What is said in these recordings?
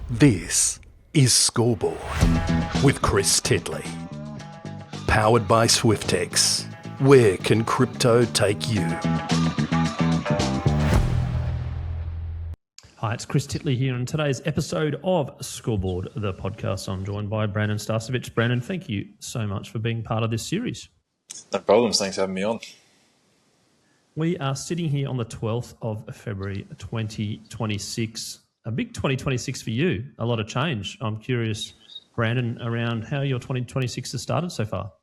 This is Scoreboard with Chris Titley. Powered by Swiftex. Where can crypto take you? Hi, it's Chris Titley here. In today's episode of Scoreboard, the podcast, I'm joined by Brandon Starcevich. Brandon, thank you so much for being part of this series. No problems. Thanks for having me on. We are sitting here on the 12th of February 2026. A big 2026 for you. A lot of change. I'm curious, Brandon, around how your 2026 has started so far.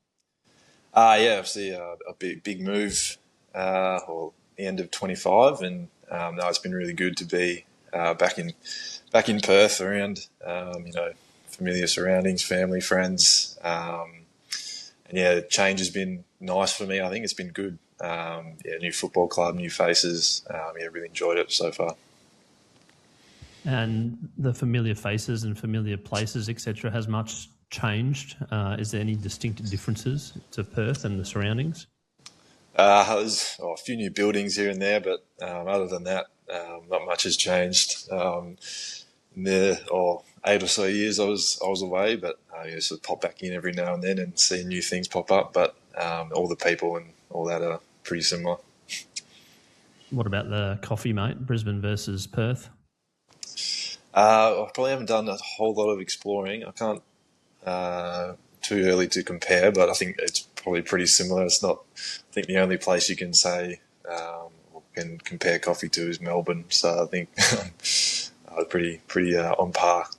Obviously a big move, or the end of 25, and it's been really good to be back in Perth, around familiar surroundings, family, friends, and the change has been nice for me. I think it's been good. New football club, new faces. Really enjoyed it so far. And the familiar faces and familiar places, etc., has much changed? Is there any distinct differences to Perth and the surroundings? There's a few new buildings here and there, but other than that, not much has changed. In the 8 or so years I was away, but sort of pop back in every now and then and see new things pop up. But all the people and all that are pretty similar. What about the coffee, mate? Brisbane versus Perth? I probably haven't done a whole lot of exploring. I can't too early to compare, but I think it's probably pretty similar. It's not. I think the only place you can say can compare coffee to is Melbourne. So I think pretty on par.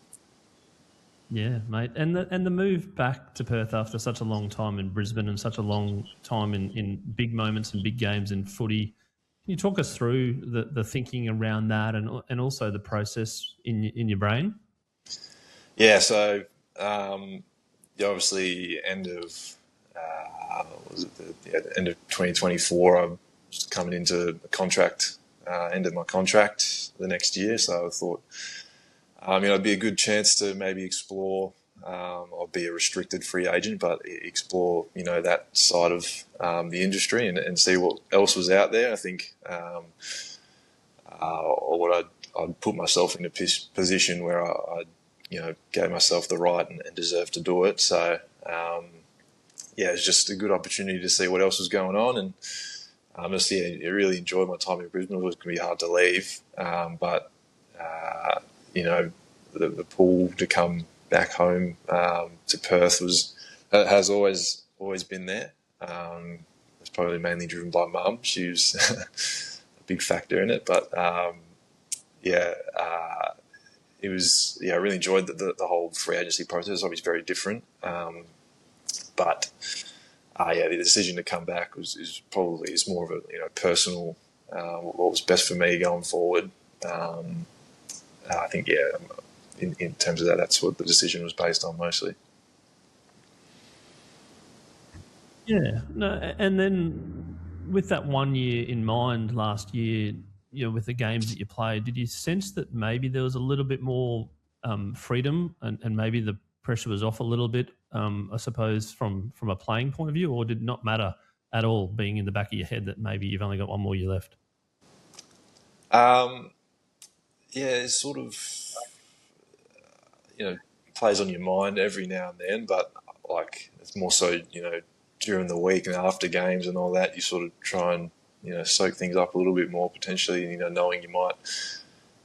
Yeah, mate. And the move back to Perth after such a long time in Brisbane and such a long time in big moments and big games in footy. Can you talk us through the thinking around that and also the process in your brain? Yeah, so obviously end of end of 2024, I was coming into the contract, end of my contract the next year. So I thought, it'd be a good chance to maybe explore. I'll be a restricted free agent, but explore, that side of the industry and see what else was out there. I think, I'd put myself in a position where I gave myself the right and deserved to do it. So, it's just a good opportunity to see what else was going on. And I really enjoyed my time in Brisbane. It was going to be hard to leave, but the pull to come back home to Perth has always been there. It's probably mainly driven by Mum. She was a big factor in it, but it was. I really enjoyed the whole free agency process. Obviously, very different, but the decision to come back is more of a personal. What was best for me going forward. I think In terms of that, that's what the decision was based on mostly. Yeah, no, and then with that 1 year in mind last year, with the games that you played, did you sense that maybe there was a little bit more freedom and maybe the pressure was off a little bit, I suppose, from a playing point of view, or did it not matter at all being in the back of your head that maybe you've only got one more year left? It's sort of... plays on your mind every now and then, but it's more so, during the week and after games and all that, you sort of try and, soak things up a little bit more potentially, knowing you might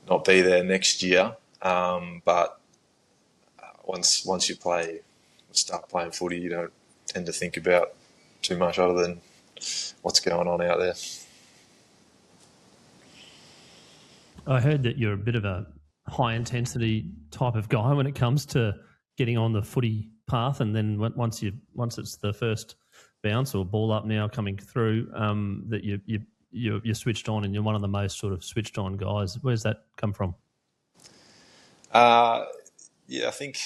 not be there next year. But once you start playing footy, you don't tend to think about too much other than what's going on out there. I heard that you're a bit of a high intensity type of guy when it comes to getting on the footy path, and then once it's the first bounce or ball up now coming through, that you're switched on and you're one of the most sort of switched on guys. Where's that come from? I think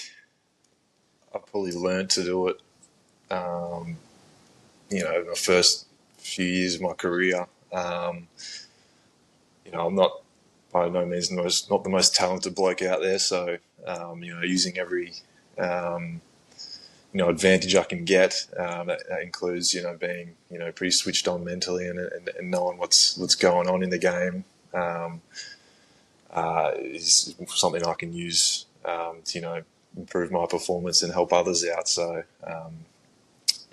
I probably learned to do it. The first few years of my career. I'm not. By no means not the most talented bloke out there, so using every advantage I can get. That includes being pretty switched on mentally and knowing what's going on in the game. Is something I can use to improve my performance and help others out. So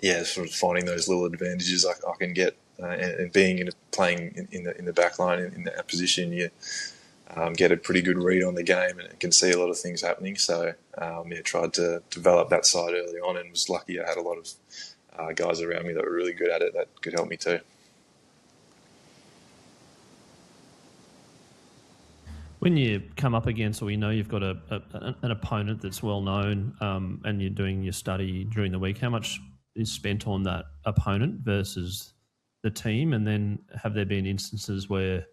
sort of finding those little advantages I can get, and being playing in the back line in that position, you get a pretty good read on the game and can see a lot of things happening. So tried to develop that side early on, and was lucky I had a lot of guys around me that were really good at it that could help me too. When you come up against, or you've got an opponent that's well known, and you're doing your study during the week, how much is spent on that opponent versus the team? And then have there been instances where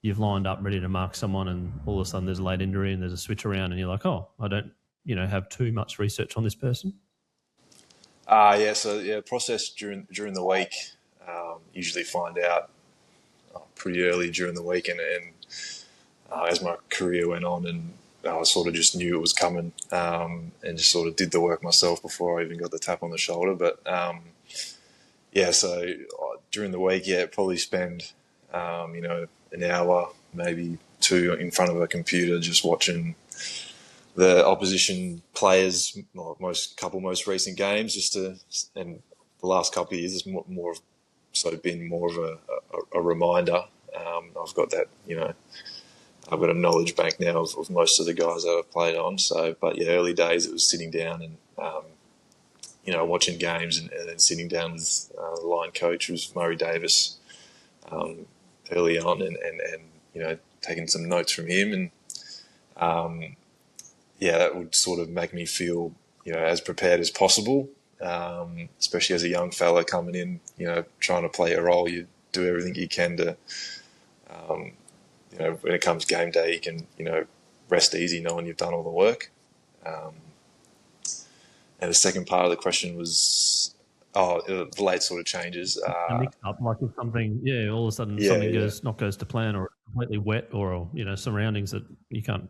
you've lined up ready to mark someone and all of a sudden there's a late injury and there's a switch around and you're like, oh, I don't have too much research on this person? Process during the week. Usually find out pretty early during the week, and as my career went on, and I sort of just knew it was coming, and just sort of did the work myself before I even got the tap on the shoulder. But so during the week, probably spend an hour, maybe two, in front of a computer just watching the opposition players, most recent games, and the last couple of years it's been more of a reminder. I've got that, I've got a knowledge bank now of most of the guys that I've played on. So, but early days it was sitting down and watching games, and then sitting down with the line coach, who was Murray Davis, early on, and taking some notes from him, and that would sort of make me feel as prepared as possible, especially as a young fella coming in, trying to play a role. You do everything you can to when it comes game day, you can rest easy knowing you've done all the work. And the second part of the question was the late sort of changes. Mix up, like if something, all of a sudden something goes to plan, or completely wet, or surroundings that you can't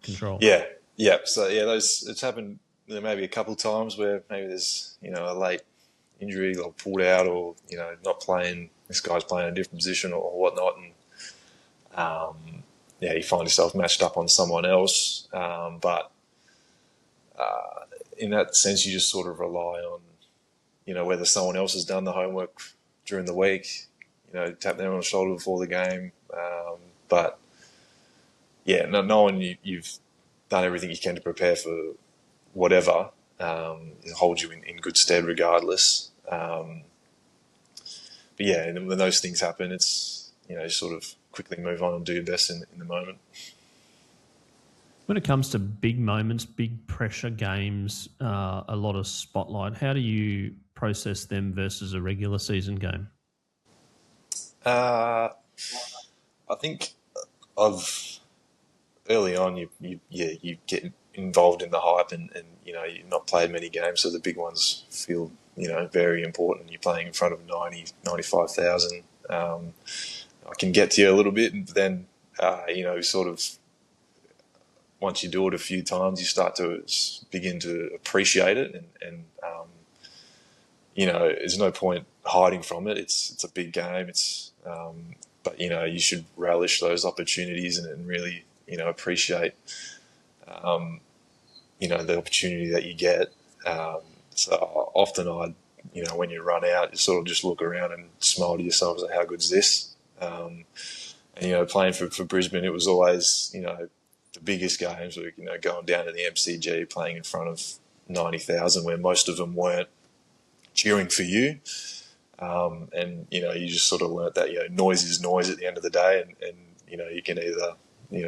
control. So it's happened maybe a couple of times where maybe there's a late injury or pulled out, or not playing. This guy's playing a different position or whatnot, and you find yourself matched up on someone else. But in that sense, you just sort of rely on whether someone else has done the homework during the week, tap them on the shoulder before the game. But knowing you've done everything you can to prepare for whatever, it holds you in good stead regardless. And when those things happen, it's, you sort of quickly move on and do your best in the moment. When it comes to big moments, big pressure games, a lot of spotlight, how do you process them versus a regular season game? I think early on you get involved in the hype, and you've not played many games, so the big ones feel very important. You're playing in front of 95,000. I can get to you a little bit, and then sort of once you do it a few times, you start to begin to appreciate it, and there's no point hiding from it. It's a big game. But you should relish those opportunities and really appreciate the opportunity that you get. So often when you run out, you sort of just look around and smile to yourself and say, how good's this? And playing for Brisbane, it was always the biggest games were going down to the MCG, playing in front of 90,000, where most of them weren't cheering for you. And you just sort of learnt that noise is noise at the end of the day, and you can either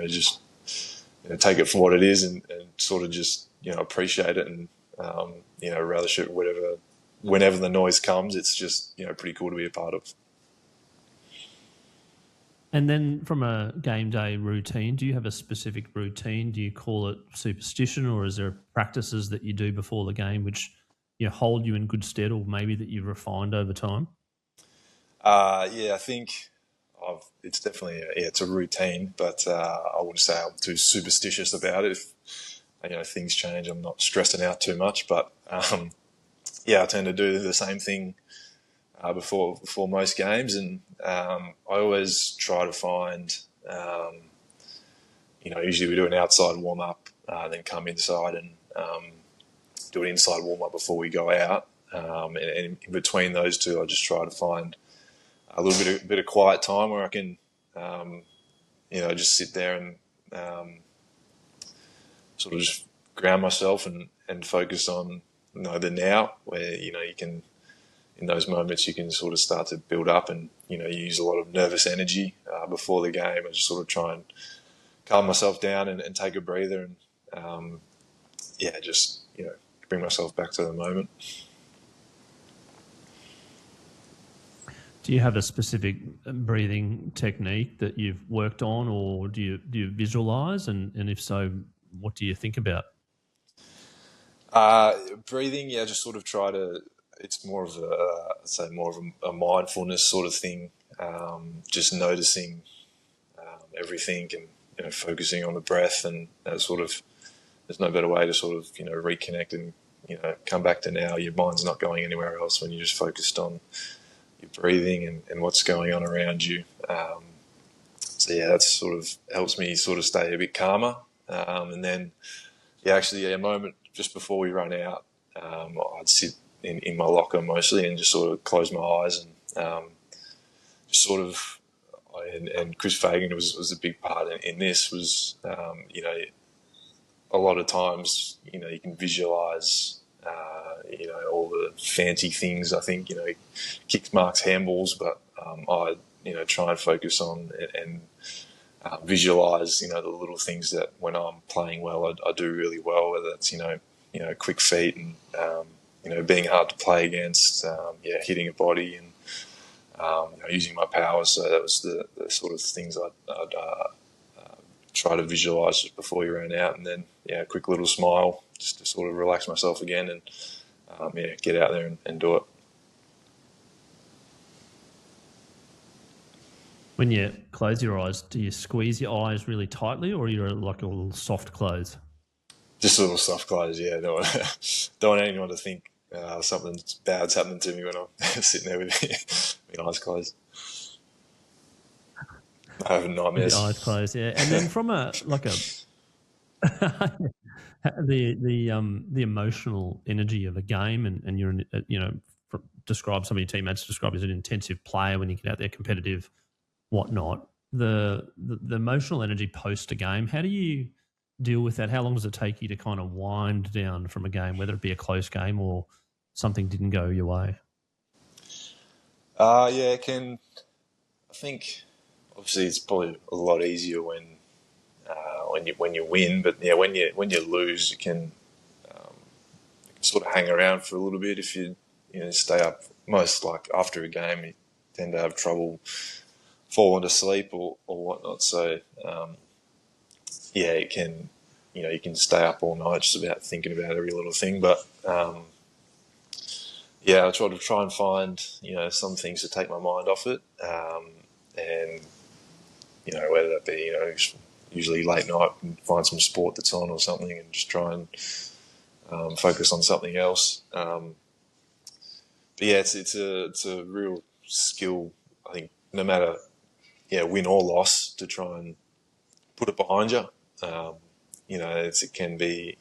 just take it for what it is and sort of just appreciate it and relish it, whenever the noise comes. It's just pretty cool to be a part of. And then from a game day routine, do you have a specific routine? Do you call it superstition, or is there practices that you do before the game which hold you in good stead, or maybe that you've refined over time? I think it's definitely it's a routine, but I wouldn't say I'm too superstitious about it. If things change, I'm not stressing out too much. But I tend to do the same thing before most games, and I always try to find, usually we do an outside warm up then come inside and do an inside warm-up before we go out. And in between those two, I just try to find a little bit of quiet time where I can, just sit there and sort of just ground myself and focus on the now, where you can, in those moments, you can sort of start to build up and you use a lot of nervous energy before the game. I just sort of try and calm myself down and take a breather and just bring myself back to the moment. Do you have a specific breathing technique that you've worked on, or do you visualize? And if so, what do you think about? Breathing, just sort of try to. It's more of a mindfulness sort of thing. Just noticing everything and focusing on the breath, and that sort of. There's no better way to sort of reconnect and come back to now. Your mind's not going anywhere else when you're just focused on your breathing and what's going on around you. That sort of helps me sort of stay a bit calmer. And then, a moment just before we run out, I'd sit in my locker mostly and just sort of close my eyes and just sort of. And Chris Fagan was a big part in this. Was a lot of times you can visualize. All the fancy things, I think, kicks, marks, handballs, but I, try and focus on and visualize, the little things that when I'm playing well, I do really well, whether that's, quick feet and, being hard to play against, hitting a body and, using my powers. So that was the sort of things I'd try to visualize just before you ran out. And then, a quick little smile just to sort of relax myself again and, get out there and do it. When you close your eyes, do you squeeze your eyes really tightly, or you're like a little soft close? Just a little soft close, yeah. Don't want anyone to think something bad's happening to me when I'm sitting there with my eyes closed. I have nightmares. With your eyes closed, yeah. And then from the emotional energy of a game, and you're describe some of your teammates describe as an intensive player when you get out there, competitive, whatnot. The emotional energy post a game, how do you deal with that? How long does it take you to kind of wind down from a game, whether it be a close game or something didn't go your way? It can. I think obviously it's probably a lot easier when you win, but when you lose, you can sort of hang around for a little bit if you stay up. Most, like after a game, you tend to have trouble falling to sleep or whatnot. So it can you can stay up all night just about thinking about every little thing. But I try and find some things to take my mind off it, and whether that be usually late night and find some sport that's on or something and just try and focus on something else. It's a real skill, I think, no matter win or loss, to try and put it behind you. It can be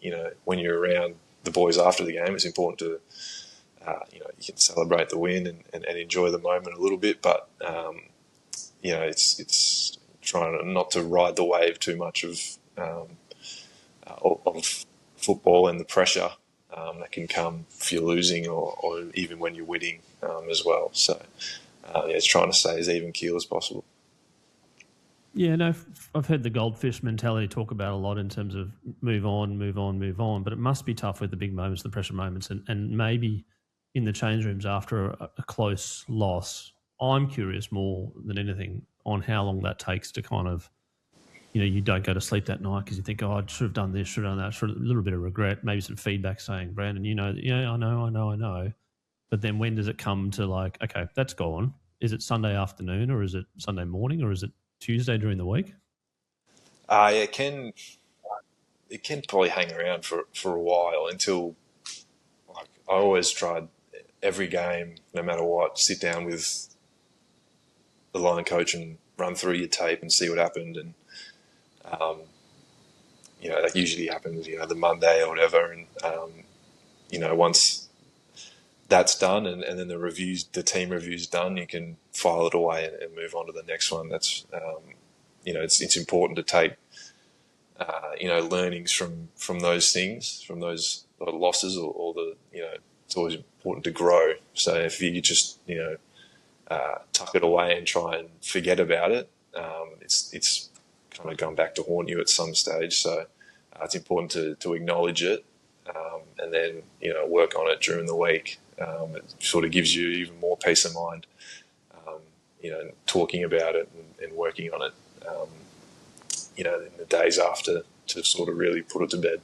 when you're around the boys after the game, it's important to you can celebrate the win and enjoy the moment a little bit, but it's trying not to ride the wave too much of football and the pressure that can come if you're losing or even when you're winning as well. So it's trying to stay as even keel as possible. Yeah, no, I've heard the goldfish mentality talk about a lot in terms of move on, but it must be tough with the big moments, the pressure moments, and maybe in the change rooms after a close loss. I'm curious more than anything on how long that takes to kind of, you don't go to sleep that night because you think, I should have done this, should have done that, a little bit of regret, maybe some feedback saying, Brandon, I know. But then when does it come to like, okay, that's gone. Is it Sunday afternoon or is it Sunday morning or is it Tuesday during the week? It can probably hang around for a while until, like, I always tried every game, no matter what, sit down with the line coach and run through your tape and see what happened. And, that usually happens, the Monday or whatever. And, once that's done and then the team review's done, you can file it away and move on to the next one. That's, it's important to take, learnings from those things, from those losses or it's always important to grow. So if you just, tuck it away and try and forget about it, it's kind of going back to haunt you at some stage. So it's important to acknowledge it, and then, work on it during the week. It sort of gives you even more peace of mind, talking about it and working on it, in the days after, to sort of really put it to bed.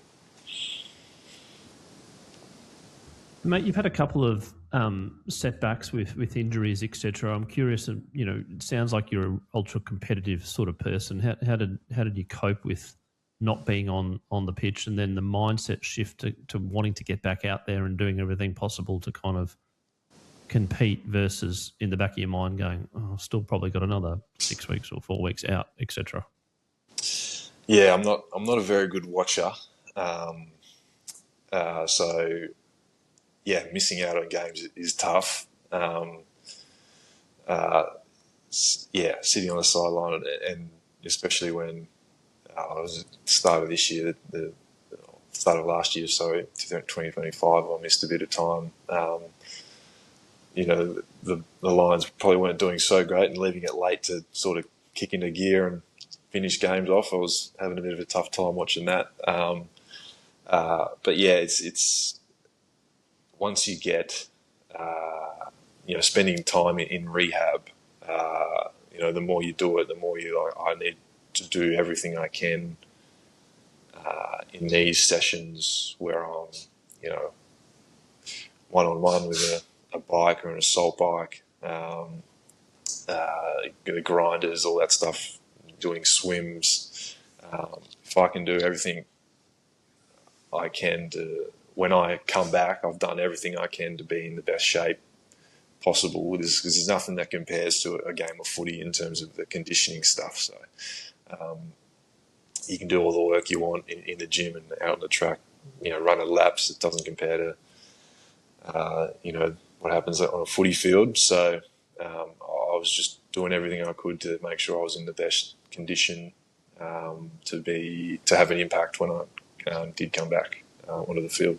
Mate, you've had a couple of setbacks with injuries, etc. I'm curious. It sounds like you're an ultra competitive sort of person. How did you cope with not being on the pitch, and then the mindset shift to wanting to get back out there and doing everything possible to kind of compete, versus in the back of your mind going, "Oh, I've still probably got another 6 weeks or 4 weeks out," etc. Yeah, I'm not a very good watcher, so yeah, missing out on games is tough. Sitting on the sideline, and especially when I was at the start of this year, the start of last year, 2025, I missed a bit of time. The Lions probably weren't doing so great, and leaving it late to sort of kick into gear and finish games off. I was having a bit of a tough time watching that. But yeah, it's once you get, spending time in rehab, the more you do it, the more I need to do everything I can in these sessions where I'm, one-on-one with a bike or an assault bike, the grinders, all that stuff, doing swims. If I can do everything I can to, when I come back, I've done everything I can to be in the best shape possible, because there's nothing that compares to a game of footy in terms of the conditioning stuff. So you can do all the work you want in the gym and out on the track, running laps. It doesn't compare to, what happens on a footy field. So I was just doing everything I could to make sure I was in the best condition to have an impact when I did come back onto the field.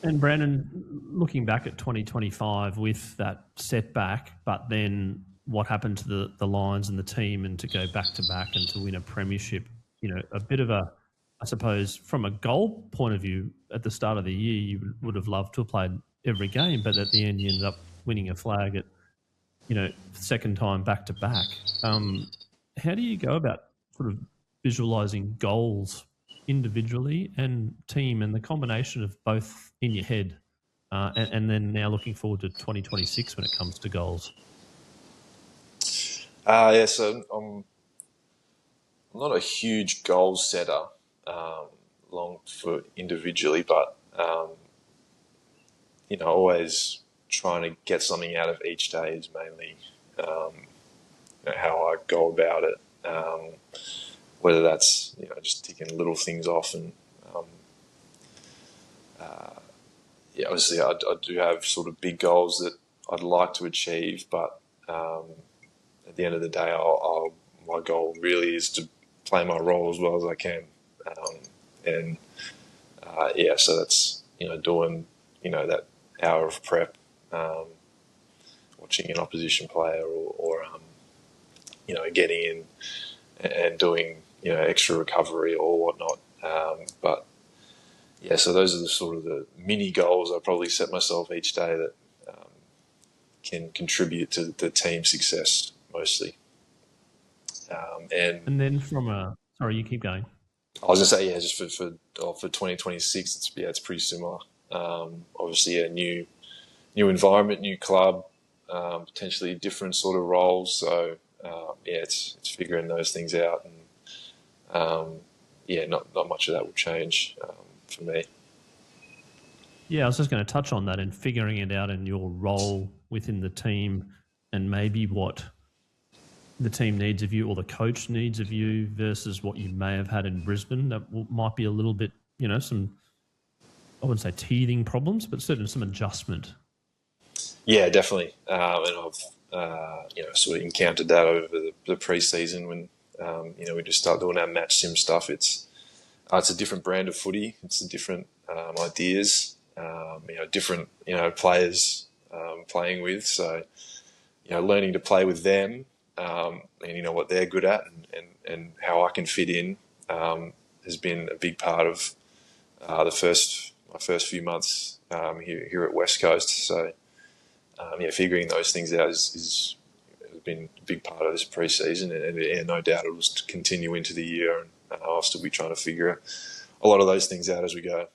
And Brandon, looking back at 2025 with that setback, but then what happened to the Lions and the team, and to go back to back and to win a premiership, a bit of a, I suppose, from a goal point of view, at the start of the year, you would have loved to have played every game, but at the end you ended up winning a flag at, second time back to back. How do you go about sort of visualising goals individually and team, and the combination of both in your head, and then now looking forward to 2026 when it comes to goals? So I'm not a huge goal setter, long for individually, but always trying to get something out of each day is mainly how I go about it. Whether that's just ticking little things off, and obviously I do have sort of big goals that I'd like to achieve, but at the end of the day, my goal really is to play my role as well as I can, so that's doing that hour of prep, watching an opposition player, or getting in and doing extra recovery or whatnot. So those are the sort of the mini goals I probably set myself each day that can contribute to the team success mostly. And then sorry, you keep going. I was going to say, just for 2026, it's pretty similar. Obviously, a new environment, new club, potentially different sort of roles. So it's figuring those things out, and not much of that will change for me. Yeah, I was just going to touch on that, and figuring it out in your role within the team, and maybe what the team needs of you or the coach needs of you versus what you may have had in Brisbane? That might be a little bit, some, I wouldn't say teething problems, but certainly some adjustment. Yeah, definitely. And I've, sort of encountered that over the pre-season when, we just start doing our match sim stuff. It's a different brand of footy. It's a different ideas, different, players playing with. So, learning to play with them and, what they're good at and how I can fit in has been a big part of my first few months here at West Coast. So, figuring those things out has been a big part of this pre-season, and no doubt it will continue into the year, and I'll still be trying to figure a lot of those things out as we go.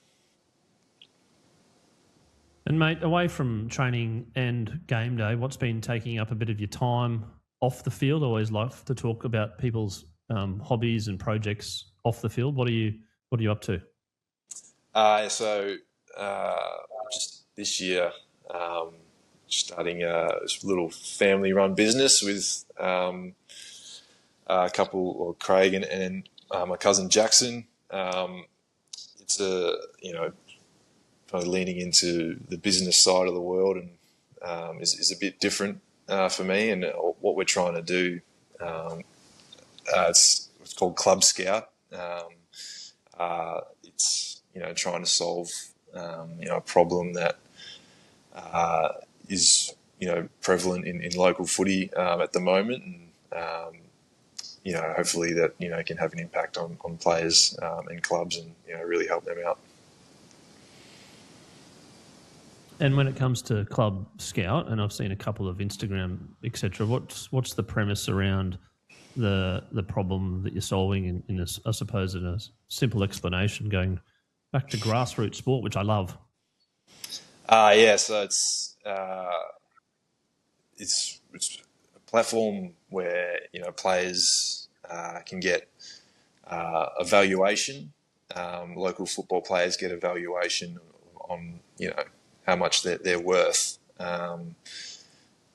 And mate, away from training and game day, what's been taking up a bit of your time off the field? I always like to talk about people's hobbies and projects off the field. What are you up to? So just this year, starting a little family-run business with a couple, or Craig and my cousin Jackson. It's probably leaning into the business side of the world, and is a bit different for me. And what we're trying to do, it's called Club Scout. It's trying to solve a problem that is prevalent in local footy at the moment, and hopefully that can have an impact on players and clubs, and really help them out. And when it comes to Club Scout, and I've seen a couple of Instagram, etc., what's the premise around the problem that you're solving I suppose in a simple explanation, going back to grassroots sport, which I love? So it's a platform where players can get evaluation. Local football players get evaluation on how much they're worth, and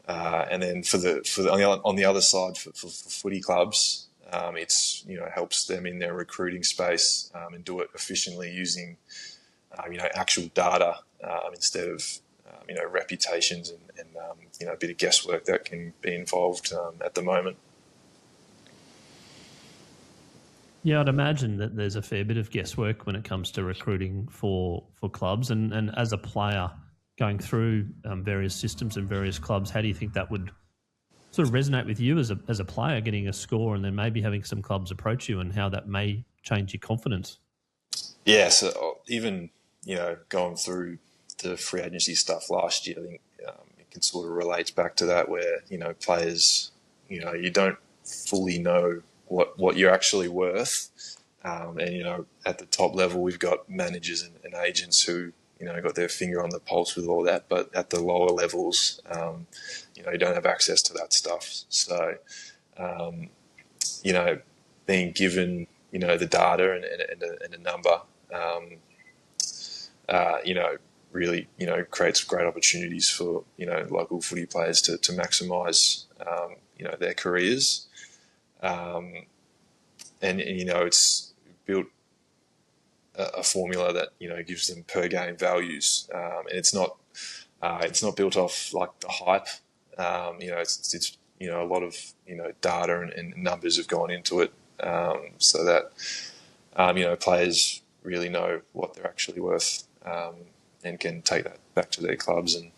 then on the other side for footy clubs, it's helps them in their recruiting space and do it efficiently using actual data instead of reputations and a bit of guesswork that can be involved at the moment. Yeah, I'd imagine that there's a fair bit of guesswork when it comes to recruiting for clubs, and as a player going through various systems and various clubs, how do you think that would sort of resonate with you as a player, getting a score and then maybe having some clubs approach you, and how that may change your confidence? Yeah, so even going through the free agency stuff last year, I think it can sort of relate back to that, where players, you don't fully know what you're actually worth, and at the top level we've got managers and agents who got their finger on the pulse with all that, but at the lower levels, you don't have access to that stuff. So, being given the data and a number, really creates great opportunities for local footy players to maximise their careers, and it's built a formula that gives them per game values, and it's not built off like the hype. It's a lot of data and numbers have gone into it, so that players really know what they're actually worth, and can take that back to their clubs, and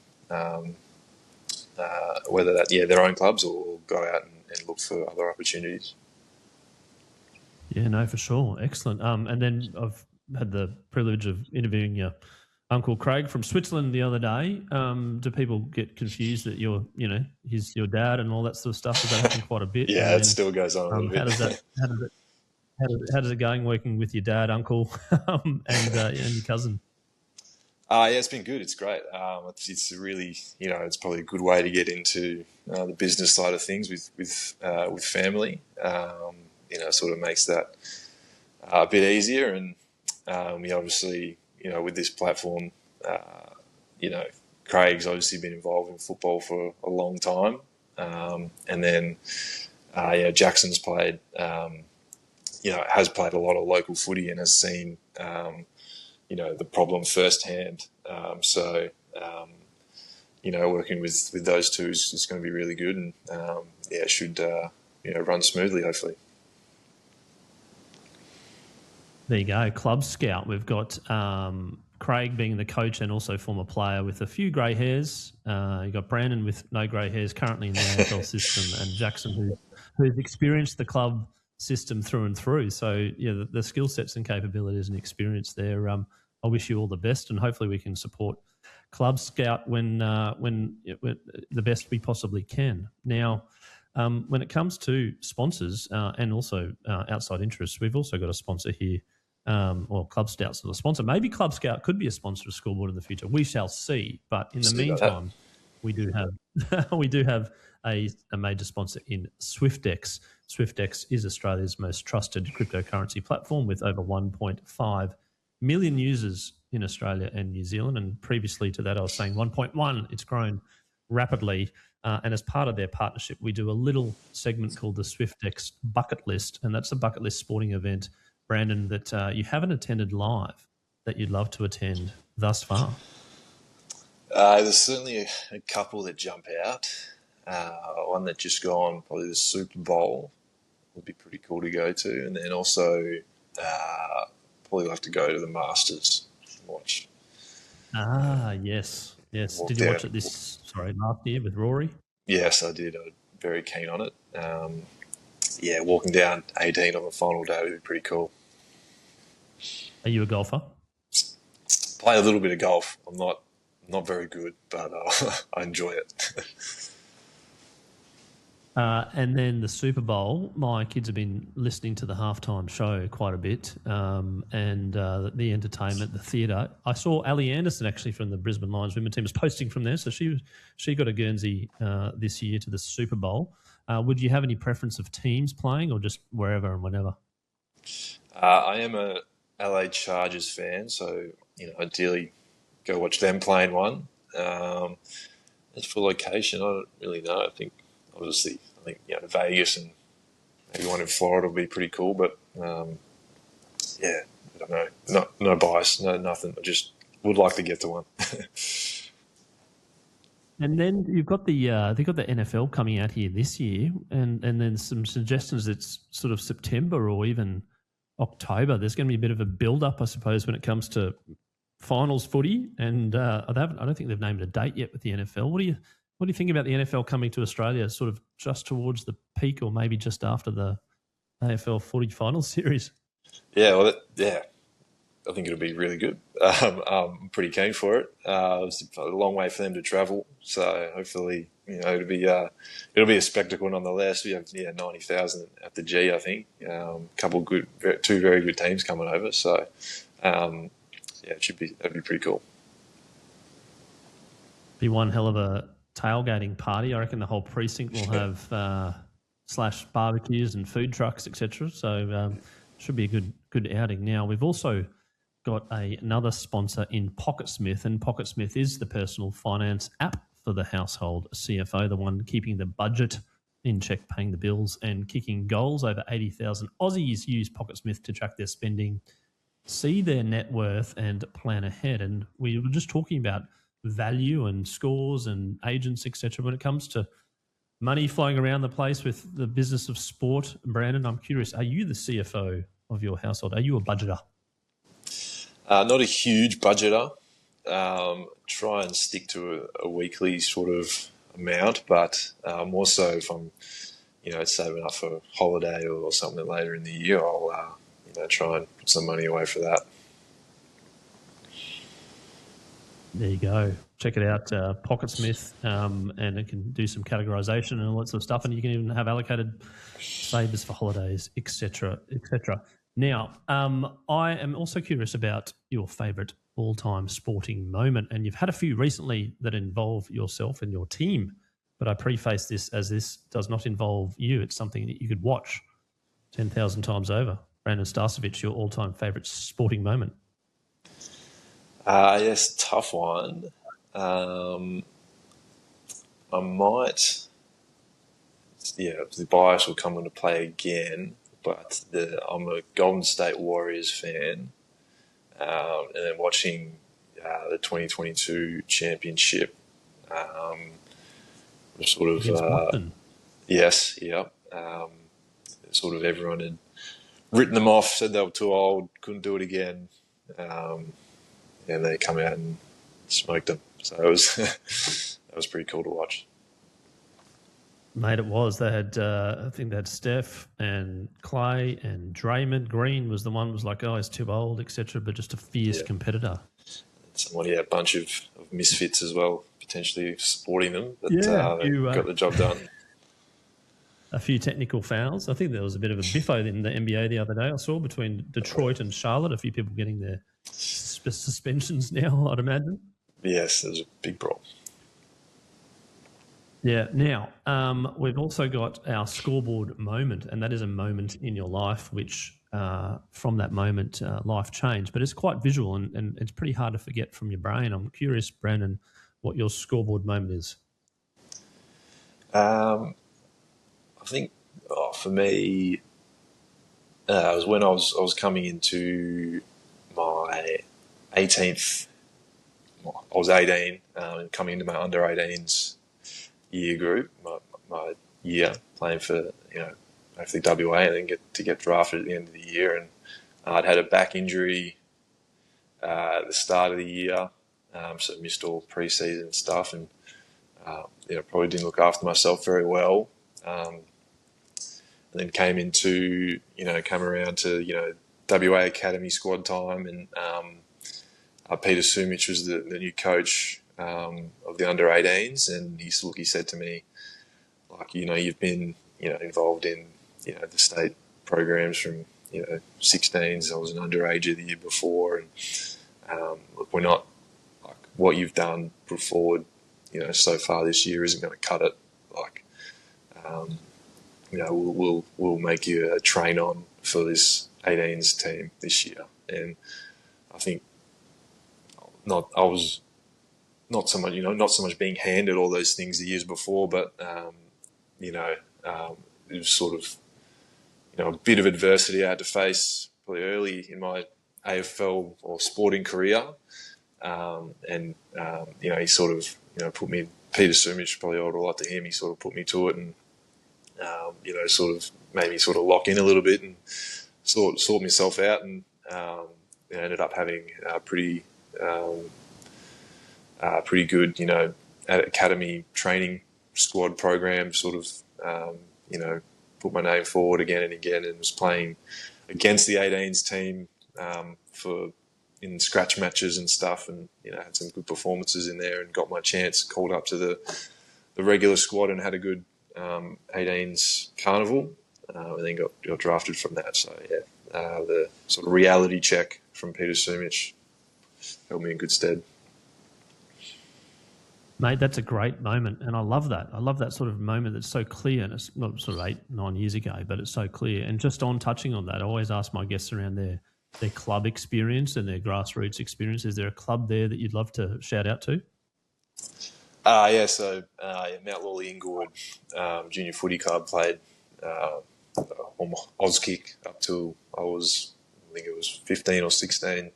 whether that their own clubs, or go out and look for other opportunities. Yeah, no, for sure. Excellent. And then I've had the privilege of interviewing your Uncle Craig from Switzerland the other day. Do people get confused that he's your dad and all that sort of stuff? Does that happen quite a bit? Yeah, it still goes on a little bit. How does it going working with your dad, uncle, and your cousin? It's been good. It's great. It's really, it's probably a good way to get into the business side of things with family. Sort of makes that a bit easier. And obviously, with this platform, Craig's obviously been involved in football for a long time, and then Jackson's played, has played a lot of local footy and has seen, the problem firsthand. Working with those two is going to be really good, and it should run smoothly, hopefully. There you go. Club Scout. We've got Craig being the coach and also former player with a few grey hairs. You've got Brandon with no grey hairs currently in the AFL system, and Jackson who's experienced the club system through and through. So, the skill sets and capabilities and experience there. I wish you all the best, and hopefully we can support Club Scout when the best we possibly can. Now, when it comes to sponsors and also outside interests, we've also got a sponsor here. Club Scout's not a sponsor. Maybe Club Scout could be a sponsor of Scoreboard in the future. We shall see. But in the meantime, we do have a major sponsor in SwiftX. SwiftX is Australia's most trusted cryptocurrency platform with over 1.5 million users in Australia and New Zealand. And previously to that, I was saying 1.1. It's grown rapidly. And as part of their partnership, we do a little segment called the SwiftX Bucket List. And that's a bucket list sporting event, Brandon, that you haven't attended live that you'd love to attend thus far. There's certainly a couple that jump out. One that just gone, probably the Super Bowl, would be pretty cool to go to. And then also probably like to go to the Masters and watch. Yes. Did you watch it last year with Rory? Yes, I did. I was very keen on it. Walking down 18 on the final day would be pretty cool. Are you a golfer? Play a little bit of golf. I'm not very good, but I enjoy it. And then the Super Bowl, my kids have been listening to the halftime show quite a bit, and the entertainment, the theatre. I saw Ali Anderson actually from the Brisbane Lions women team was posting from there, so she got a Guernsey this year to the Super Bowl. Would you have any preference of teams playing or just wherever and whenever? I am a LA Chargers fan, so ideally go watch them playing one. As for location, I don't really know. I think Vegas and maybe one in Florida would be pretty cool. But I don't know. No bias, nothing. I just would like to get to one. And then you've got they've got the NFL coming out here this year, and then some suggestions it's sort of September or even October. There's going to be a bit of a build-up, I suppose, when it comes to finals footy, and I don't think they've named a date yet with the NFL. What do you think about the NFL coming to Australia, sort of just towards the peak, or maybe just after the AFL footy finals series? I think it'll be really good. I'm pretty keen for it. It's a long way for them to travel, so hopefully, it'll be a spectacle nonetheless. We have 90,000 at the G, I think. Two very good teams coming over, so that'd be pretty cool. Be one hell of a tailgating party. I reckon the whole precinct will have slash barbecues and food trucks, etc. So should be a good outing. Now we've also got another sponsor in PocketSmith, and PocketSmith is the personal finance app for the household CFO, the one keeping the budget in check, paying the bills and kicking goals. Over 80,000 Aussies use PocketSmith to track their spending, see their net worth and plan ahead. And we were just talking about value and scores and agents, etc. When it comes to money flowing around the place with the business of sport, Brandon, I'm curious, are you the CFO of your household? Are you a budgeter? Not a huge budgeter. Try and stick to a weekly sort of amount, but more so if I'm, saving up for a holiday or something later in the year, I'll, try and put some money away for that. There you go. Check it out, PocketSmith, and it can do some categorization and all that sort of stuff, and you can even have allocated savers for holidays, etc., etc. Now, I am also curious about your favourite all-time sporting moment, and you've had a few recently that involve yourself and your team, but I preface this as this does not involve you. It's something that you could watch 10,000 times over. Brandon Starcevich, your all-time favourite sporting moment. Yes, tough one. I might the bias will come into play again. But I'm a Golden State Warriors fan, and then watching the 2022 championship, sort of Against Boston. yes, yeah. Sort of everyone had written them off, said they were too old, couldn't do it again, and they come out and smoked them. So it was that was pretty cool to watch. Mate, it was. They had, I think they had Steph and Clay and Draymond. Green was the one who was like, oh, he's too old, etc. But just a fierce competitor. Somebody, a bunch of misfits as well, potentially supporting them, but you got the job done. A few technical fouls. I think there was a bit of a biffo in the NBA the other day. I saw between Detroit and Charlotte. A few people getting their suspensions now, I'd imagine. Yes, there's a big problem. Yeah. Now, we've also got our scoreboard moment, and that is a moment in your life which, from that moment, life changed. But it's quite visual, and it's pretty hard to forget from your brain. I'm curious, Brandon, what your scoreboard moment is. I think for me, it was when I was coming into my 18th. I was 18, coming into my under 18s year group, my year playing for hopefully WA, and then get drafted at the end of the year. And I'd had a back injury at the start of the year, so missed all pre-season stuff, and probably didn't look after myself very well. And then came around to WA Academy squad time, and Peter Sumich was the new coach of the under 18s, and he said to me, like, you've been involved in the state programs from 16s. I was an underager the year before, and look, we're not, like, what you've done put forward so far this year isn't going to cut it. Like, we'll make you a train on for this 18s team this year. And I think I was not so much being handed all those things the years before, but it was sort of a bit of adversity I had to face probably early in my AFL or sporting career, and he sort of put me. Peter Sumich, probably owed a lot to him. He sort of put me to it, and sort of made me sort of lock in a little bit and sort myself out, and ended up having a pretty good, academy training squad program, sort of, put my name forward again and again, and was playing against the 18s team in scratch matches and stuff, and had some good performances in there, and got my chance, called up to the regular squad, and had a good 18s carnival, and then got drafted from that. So the sort of reality check from Peter Sumich held me in good stead. Mate, that's a great moment, and I love that. I love that sort of moment that's so clear, and it's not sort of 8-9 years ago, but it's so clear. And just on touching on that, I always ask my guests around their club experience and their grassroots experience. Is there a club there that you'd love to shout out to? So Mount Lawley Inglewood Junior Footy Club played on my Auskick up till I think it was 15 or 16.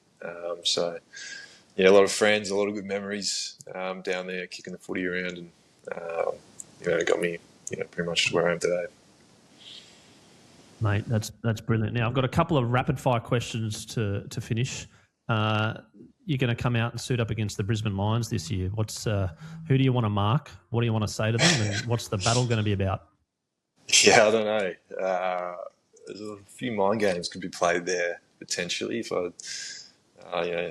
A lot of friends, a lot of good memories down there, kicking the footy around, and it got me pretty much to where I am today. Mate, that's brilliant. Now, I've got a couple of rapid-fire questions to finish. You're going to come out and suit up against the Brisbane Lions this year. Who do you want to mark? What do you want to say to them? And what's the battle going to be about? Yeah, I don't know. There's a few mind games could be played there, potentially, if I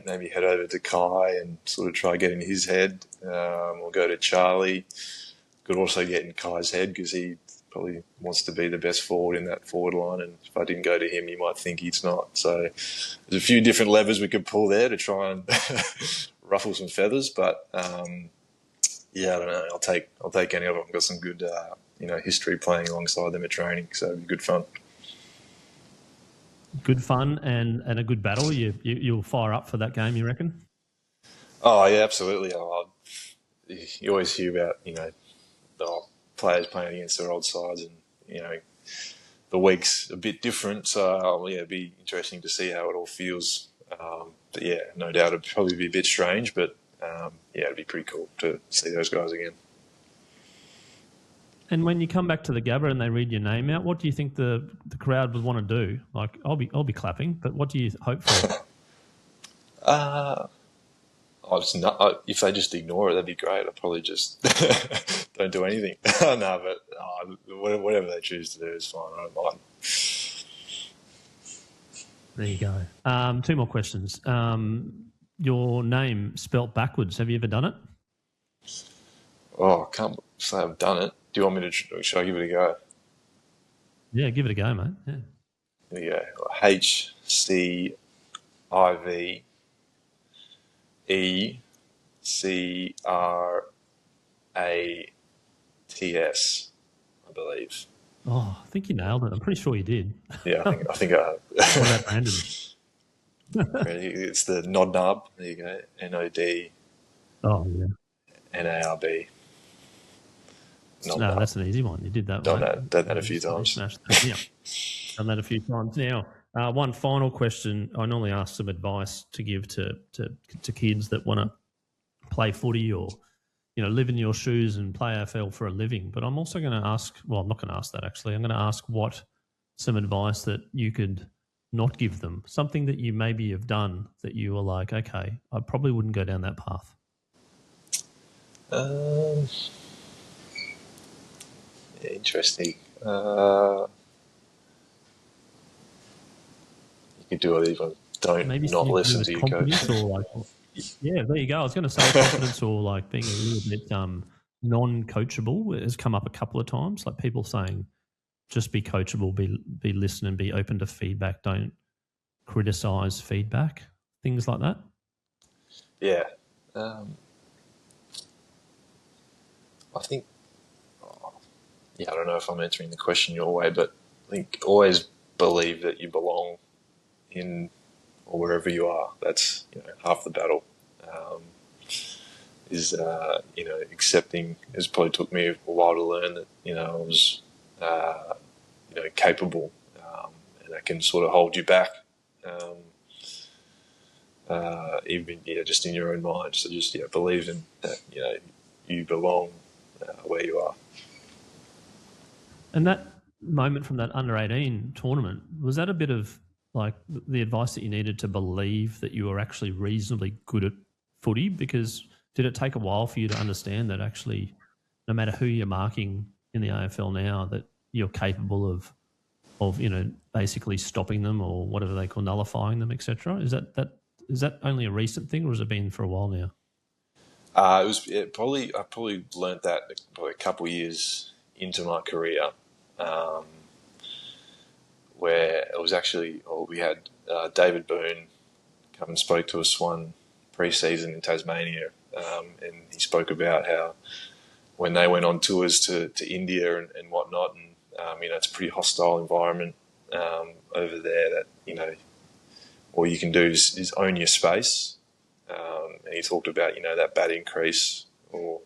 maybe head over to Kai and sort of try get in his head, or go to Charlie. Could also get in Kai's head because he probably wants to be the best forward in that forward line, and if I didn't go to him, you might think he's not. So there's a few different levers we could pull there to try and ruffle some feathers, but I don't know. I'll take any of them. I've got some good history playing alongside them at training, so it'll be good fun. Good fun and a good battle. You'll fire up for that game, you reckon? Oh yeah, absolutely. You always hear about players playing against their old sides, and the week's a bit different, so it'd be interesting to see how it all feels. But yeah, no doubt it'd probably be a bit strange, but it'd be pretty cool to see those guys again. And when you come back to the Gabba and they read your name out, what do you think the crowd would want to do? Like, I'll be clapping, but what do you hope for? If they just ignore it, that'd be great. I'd probably just don't do anything. No, but whatever they choose to do is fine. I don't mind. There you go. 2 more questions. Your name spelt backwards. Have you ever done it? Oh, I can't say I've done it. Do you want me to? Should I give it a go? Yeah, give it a go, mate. Yeah. There you go. HCIVECRATS, I believe. Oh, I think you nailed it. I'm pretty sure you did. Yeah, I think I have. What about Brandon? It's the Nod Nub. There you go. NOD. Oh, yeah. NARB. No, that's an easy one. You did that Done one. that a few times. Yeah, done that a few times. Now, one final question. I normally ask some advice to give to kids that want to play footy or live in your shoes and play AFL for a living. But I'm also going to ask. Well, I'm not going to ask that actually. I'm going to ask what some advice that you could not give them. Something that you maybe have done that you were like, okay, I probably wouldn't go down that path. Interesting. You could do it even. Not listen to your coach. Or yeah, there you go. I was going to say confidence or like being a little bit non-coachable has come up a couple of times. Like people saying, just be coachable, be listening, be open to feedback. Don't criticize feedback. Things like that. Yeah. I think. I don't know if I'm answering the question your way, but I think always believe that you belong in or wherever you are. That's half the battle. Accepting. It's probably took me a while to learn that I was capable, and that can sort of hold you back, even just in your own mind. So just believe in that. You belong where you are. And that moment from that under-18 tournament, was that a bit of like the advice that you needed to believe that you were actually reasonably good at footy? Because did it take a while for you to understand that actually no matter who you're marking in the AFL now, that you're capable of basically stopping them or whatever they call nullifying them, etc.? Is that only a recent thing or has it been for a while now? I probably learnt that probably a couple of years into my career, where it was actually, we had David Boone come and spoke to us one pre-season in Tasmania, and he spoke about how when they went on tours to India and whatnot, and it's a pretty hostile environment over there. That all you can do is own your space. And he talked about that batting crease or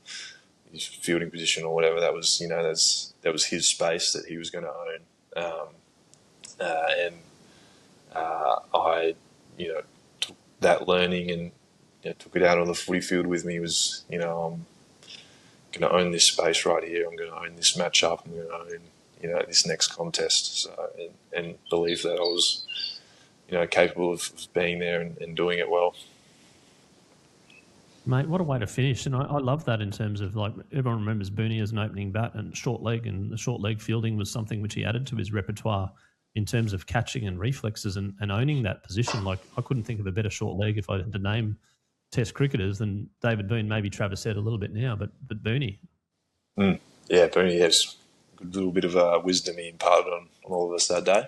his fielding position or whatever. That was that was his space that he was going to own. I took that learning and took it out on the footy field with me. Was I'm going to own this space right here. I'm going to own this matchup. I'm going to own this next contest. So and believe that I was capable of being there and doing it well. Mate, what a way to finish. And I love that in terms of, like, everyone remembers Booney as an opening bat and short leg, and the short leg fielding was something which he added to his repertoire in terms of catching and reflexes and owning that position. Like, I couldn't think of a better short leg if I had to name Test cricketers than David Boone. Maybe Travis said a little bit now, but Booney. Yeah, Booney has a good little bit of wisdom he imparted on all of us that day.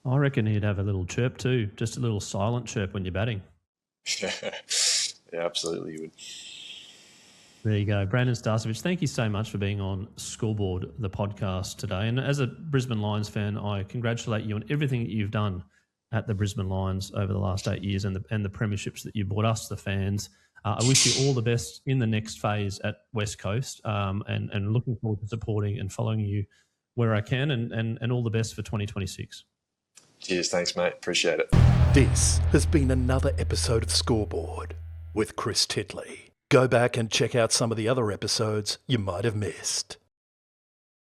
I reckon he'd have a little chirp too, just a little silent chirp when you're batting. Yeah, absolutely you would. There you go. Brandon Starcevich, thank you so much for being on Scoreboard, the podcast today. And as a Brisbane Lions fan, I congratulate you on everything that you've done at the Brisbane Lions over the last 8 years and the premierships that you brought us, the fans. I wish you all the best in the next phase at West Coast, and looking forward to supporting and following you where I can, and all the best for 2026. Cheers, thanks, mate. Appreciate it. This has been another episode of Scoreboard with Chris Titley. Go back and check out some of the other episodes you might have missed.